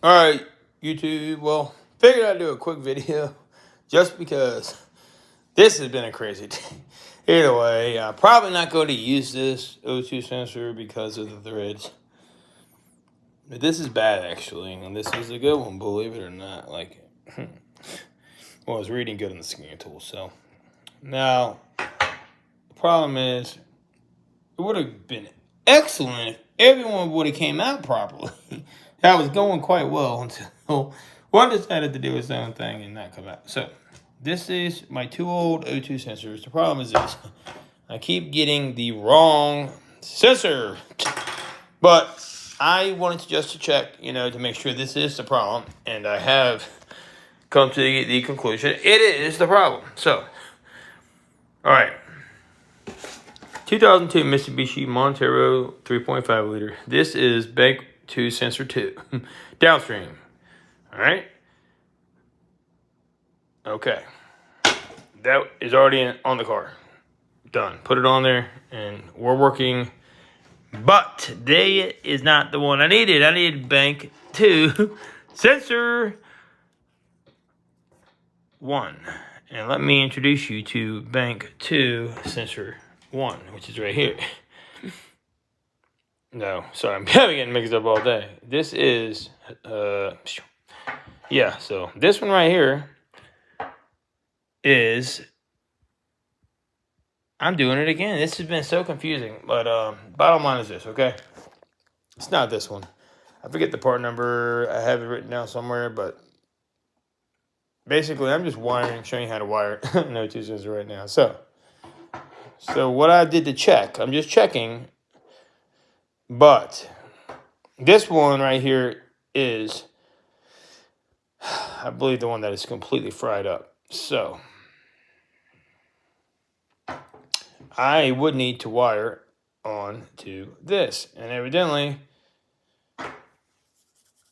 Alright, YouTube, well, figured I'd do a quick video just because this has been a crazy day. Either way, I'm probably not going to use this O2 sensor because of the threads. But this is bad, actually, and this is a good one, believe it or not. Like, well, I was reading good on the scan tool, so. Now, the problem is, it would have been excellent if everyone would have came out properly. That was going quite well until one decided to do its own thing and not come out. So this is my two old O2 sensors. The problem is this. I keep getting the wrong sensor. But I wanted to just check, to make sure this is the problem. And I have come to the conclusion it is the problem. So, all right. 2002 Mitsubishi Montero 3.5 liter. This is bank 2 sensor 2. Downstream. Alright. Okay. That is already on the car. Done. Put it on there and we're working. But today is not the one I needed. I needed bank 2 sensor 1. And let me introduce you to bank 2 sensor 1, which is right here. No, sorry, I'm getting mixed up all day. This is, yeah, so this one right here is, I'm doing it again. This has been so confusing, but bottom line is this, okay? It's not this one. I forget the part number. I have it written down somewhere, but basically I'm just wiring, showing you how to wire it. No two sensors right now. So what I did to check, I'm just checking. But this one right here is, I believe, the one that is completely fried up. So I would need to wire on to this. And evidently,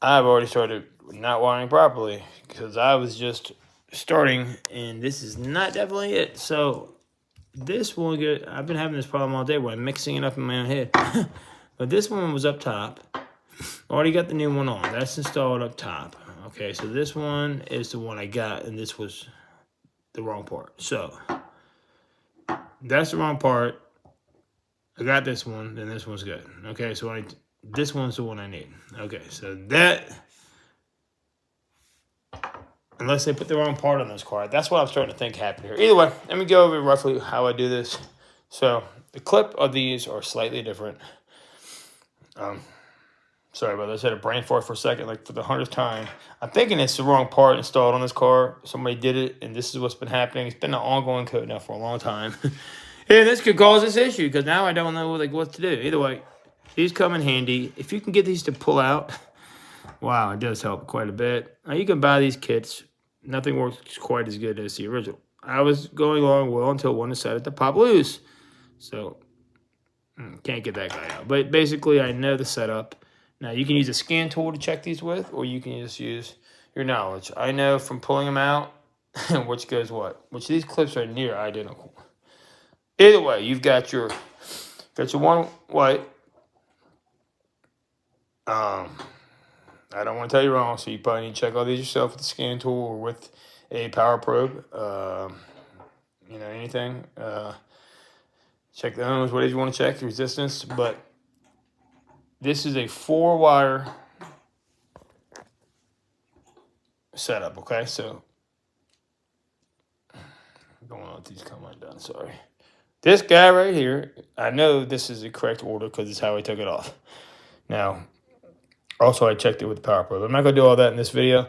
I've already started not wiring properly because I was just starting and this is not definitely it. So this one, I've been having this problem all day where I'm mixing it up in my own head. But this one was up top. Already got the new one on. That's installed up top. Okay, so this one is the one I got, and this was the wrong part. So that's the wrong part. I got this one, then this one's good. Okay, so this one's the one I need. Okay, so that, unless they put the wrong part on this card, that's what I'm starting to think happened here. Either way, let me go over roughly how I do this. So the clip of these are slightly different. Sorry about this. I had a brain fart for a second, like for the 100th time. I'm thinking it's the wrong part installed on this car. Somebody did it, and this is what's been happening. It's been an ongoing code now for a long time. And this could cause this issue, because now I don't know what to do. Either way, these come in handy. If you can get these to pull out, wow, it does help quite a bit. Now, you can buy these kits. Nothing works quite as good as the original. I was going along well until one decided to pop loose. So, can't get that guy out. But basically, I know the setup. Now, you can use a scan tool to check these with, or you can just use your knowledge. I know from pulling them out which goes what. Which these clips are near identical. Either way, you've got your one white. I don't want to tell you wrong, so you probably need to check all these yourself with the scan tool or with a power probe. Anything. Check the ohms, whatever you want to check, the resistance. But this is a 4-wire setup, okay? So, going on with these come undone, sorry. This guy right here, I know this is the correct order because it's how I took it off. Now, also I checked it with the power probe. I'm not going to do all that in this video.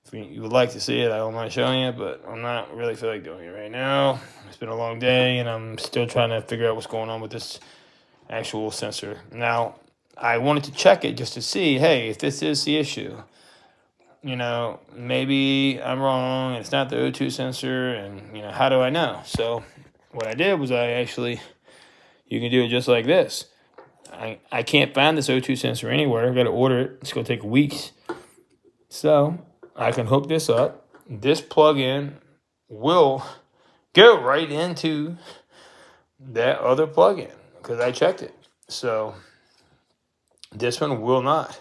If you would like to see it, I don't mind showing you, but I'm not really feel like doing it right now. It's been a long day, and I'm still trying to figure out what's going on with this actual sensor. Now, I wanted to check it just to see, hey, if this is the issue, maybe I'm wrong, and it's not the O2 sensor, and, how do I know? So what I did was you can do it just like this. I can't find this O2 sensor anywhere. I've got to order it. It's going to take weeks. So I can hook this up. This plug-in will go right into that other plug-in because I checked it. So this one will not.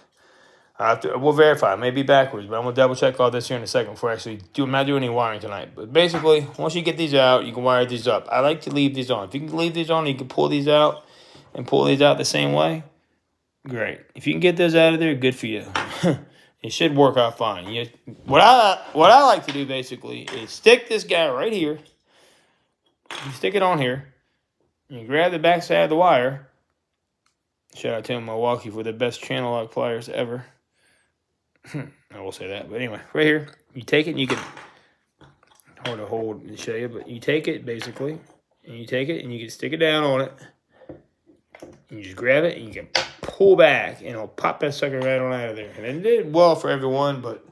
We'll verify. It may be backwards, but I'm gonna double check all this here in a second before I actually do. I'm not doing any wiring tonight. But basically, once you get these out, you can wire these up. I like to leave these on. If you can leave these on, you can pull these out and pull these out the same way. Great. If you can get those out of there, good for you. It should work out fine. What I like to do basically is stick this guy right here. You stick it on here. You grab the back side of the wire. Shout out to Milwaukee for the best channel lock pliers ever. I will say that, but anyway, right here, you take it and you can, hard to hold and show you, but you take it basically, and you take it and you can stick it down on it, and you just grab it and you can pull back and it'll pop that sucker right on out of there. And it did well for everyone, but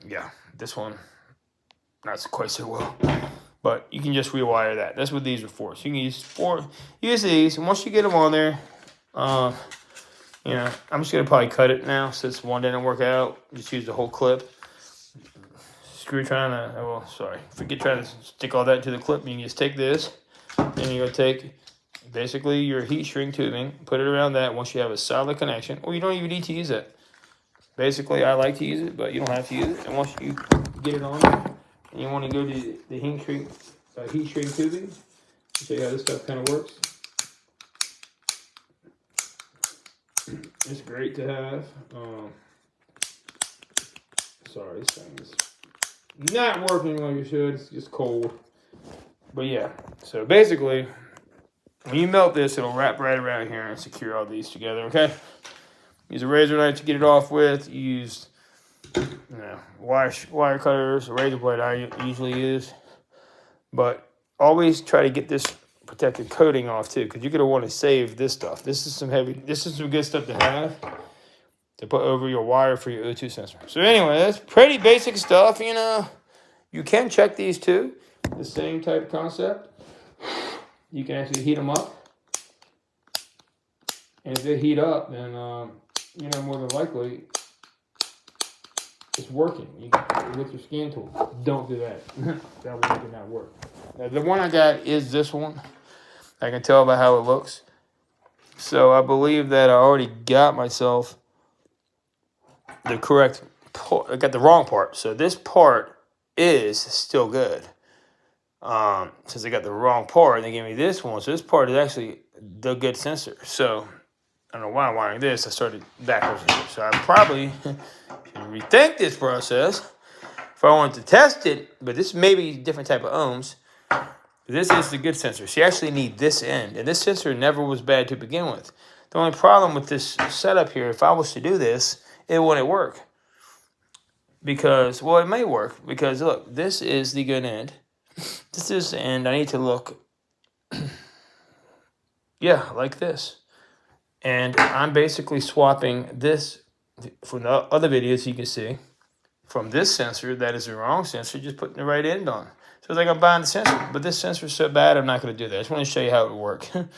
yeah, this one, not quite so well. But you can just rewire that. That's what these are for. So you can use these, and once you get them on there, you know, I'm just gonna probably cut it now since one didn't work out. Just use the whole clip. Forget trying to stick all that to the clip. You can just take this, and you go take basically your heat shrink tubing, put it around that once you have a solid connection, or you don't even need to use it. Basically, I like to use it, but you don't have to use it. And once you get it on, and you want to go to the heat shrink tubing, I'll show you how this stuff kind of works. It's great to have. Sorry, this thing is not working like it should. It's just cold. But yeah, so basically, when you melt this, it'll wrap right around here and secure all these together, okay? Use a razor knife to get it off with. Use wire cutters, a razor blade I usually use. But always try to get this protective coating off too, because you're gonna want to save this stuff. This is some good stuff to have to put over your wire for your O2 sensor. So anyway, that's pretty basic stuff, you know. You can check these too. The same type concept. You can actually heat them up. And if they heat up, then you know, more than likely it's working. With your scan tool. Don't do that. That will make it not work. Now, the one I got is this one. I can tell by how it looks. So I believe that I already got myself the correct part. I got the wrong part. So this part is still good. Since I got the wrong part, they gave me this one. So this part is actually the good sensor. So I don't know why I'm wiring this. I started backwards here. So I probably should rethink this process if I wanted to test it. But this may be a different type of ohms. This is the good sensor. So you actually need this end. And this sensor never was bad to begin with. The only problem with this setup here, if I was to do this, it wouldn't work. Because, well, it may work. Because, look, this is the good end. This is the end. I need to look, yeah, like this. And I'm basically swapping this from the other videos you can see from this sensor that is the wrong sensor, just putting the right end on. So it's like I'm buying the sensor, but this sensor is so bad, I'm not going to do that. I just want to show you how it would work. You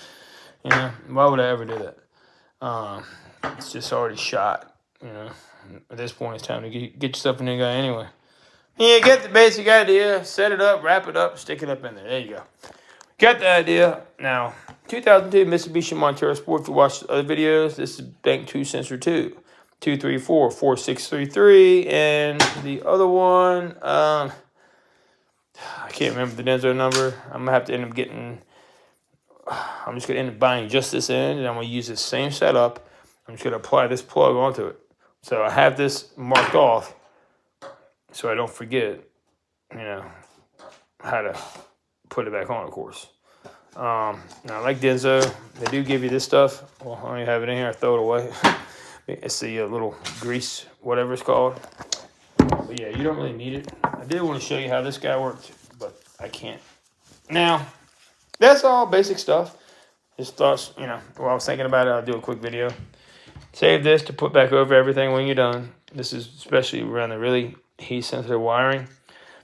know, why would I ever do that? It's just already shot. You know, at this point, it's time to get yourself a new guy anyway. Yeah, get the basic idea, set it up, wrap it up, stick it up in there. There you go. Got the idea. Now, 2002 Mitsubishi Montero Sport. If you watch other videos, this is Bank 2 Sensor 2. 234-4633. And the other one, I can't remember the Denso number. I'm going to have to end up I'm just going to end up buying just this end, and I'm going to use the same setup. I'm just going to apply this plug onto it. So I have this marked off so I don't forget, you know, how to put it back on, of course. Now, like Denso, they do give you this stuff. Well, I don't even have it in here. I throw it away. It's the little grease, whatever it's called. But yeah, you don't really need it. I did want to show you how this guy works, but I can't. Now, that's all basic stuff. Just thoughts, you know, while I was thinking about it, I'll do a quick video. Save this to put back over everything when you're done. This is especially around the really heat-sensitive wiring.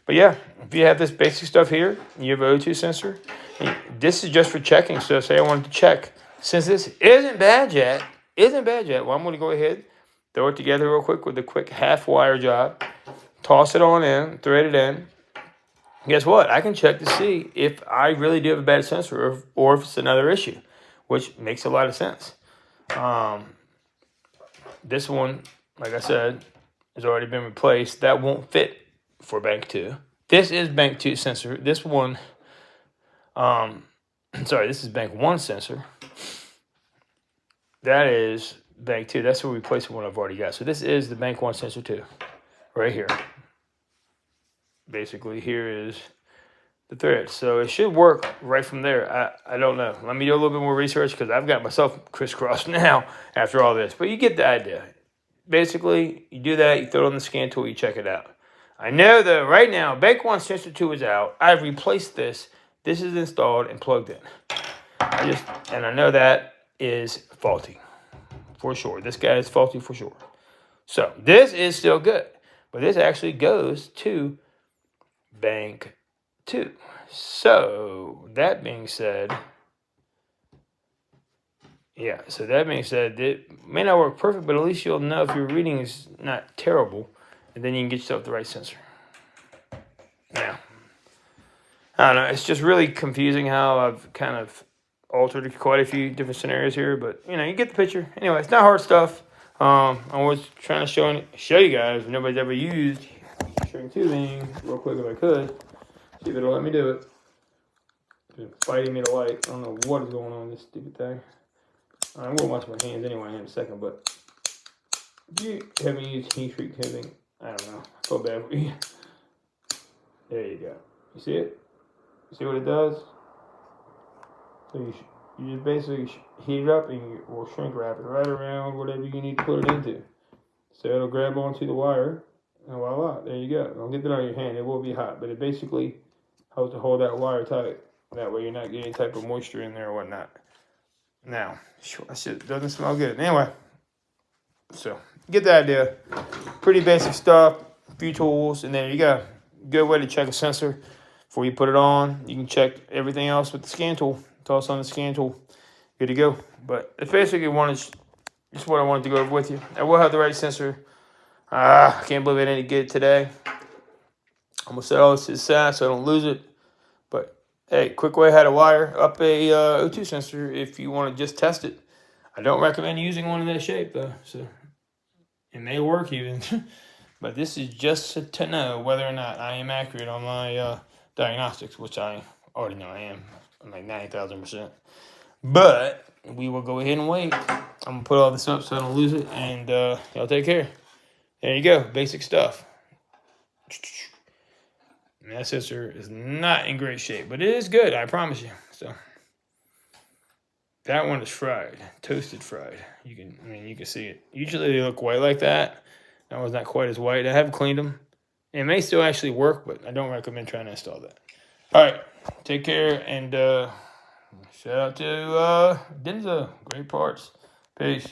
But yeah, if you have this basic stuff here, you have an O2 sensor. This is just for checking. So say I wanted to check. Since this isn't bad yet, well, I'm going to go ahead, throw it together real quick with a quick half-wire job. Toss it on in, thread it in. Guess what? I can check to see if I really do have a bad sensor or if it's another issue, which makes a lot of sense. this one, like I said, has already been replaced. That won't fit for bank 2. This is bank 2 sensor. This one, sorry, this is bank 1 sensor. That is bank 2. That's the replacement one I've already got. So this is the bank 1 sensor 2, right here. Basically, here is the thread. So it should work right from there. I don't know. Let me do a little bit more research because I've got myself crisscrossed now after all this. But you get the idea. Basically, you do that, you throw it on the scan tool, you check it out. I know that right now, bank 1 sensor 2 is out. I've replaced this. This is installed and plugged in. And I know that is faulty for sure. This guy is faulty for sure. So this is still good, but this actually goes to bank 2. So that being said, it may not work perfect, but at least you'll know if your reading is not terrible, and then you can get yourself the right sensor. Now, I don't know. It's just really confusing how I've kind of altered quite a few different scenarios here, but you get the picture. Anyway, it's not hard stuff. I was trying to show you guys. If nobody's ever used string tubing, real quick if I could. See if it'll let me do it. It's fighting me to like. I don't know what is going on with this stupid thing. I'm going to wash my hands anyway in a second, but if you haven't used heat shrink tubing, I don't know. I feel bad for you. There you go. You see it? You see what it does? So you just basically heat it up and or shrink wrap it right around whatever you need to put it into. So it'll grab onto the wire, and voila, there you go. Don't get that on your hand. It will be hot, but it basically helps to hold that wire tight. That way you're not getting any type of moisture in there or whatnot. Now, that shit doesn't smell good. Anyway, so get the idea. Pretty basic stuff, a few tools, and there you go. Good way to check a sensor before you put it on. You can check everything else with the scan tool. Toss on the scan tool. Good to go. But it's basically just what I wanted to go over with you. I will have the right sensor. I can't believe I didn't get it today. I'm going to set all this to the side so I don't lose it. But, hey, quick way how to wire up a O2 sensor if you want to just test it. I don't recommend using one in that shape, though. So it may work even. But this is just to know whether or not I am accurate on my diagnostics, which I already know I am. I'm like 90,000%. But we will go ahead and wait. I'm going to put all this up so I don't lose it. And y'all take care. There you go. Basic stuff. And that sensor is not in great shape. But it is good. I promise you. So that one is fried. Toasted fried. You can see it. Usually they look white like that. That one's not quite as white. I haven't cleaned them. It may still actually work, but I don't recommend trying to install that. All right. Take care, and shout out to Denza. Great parts. Peace.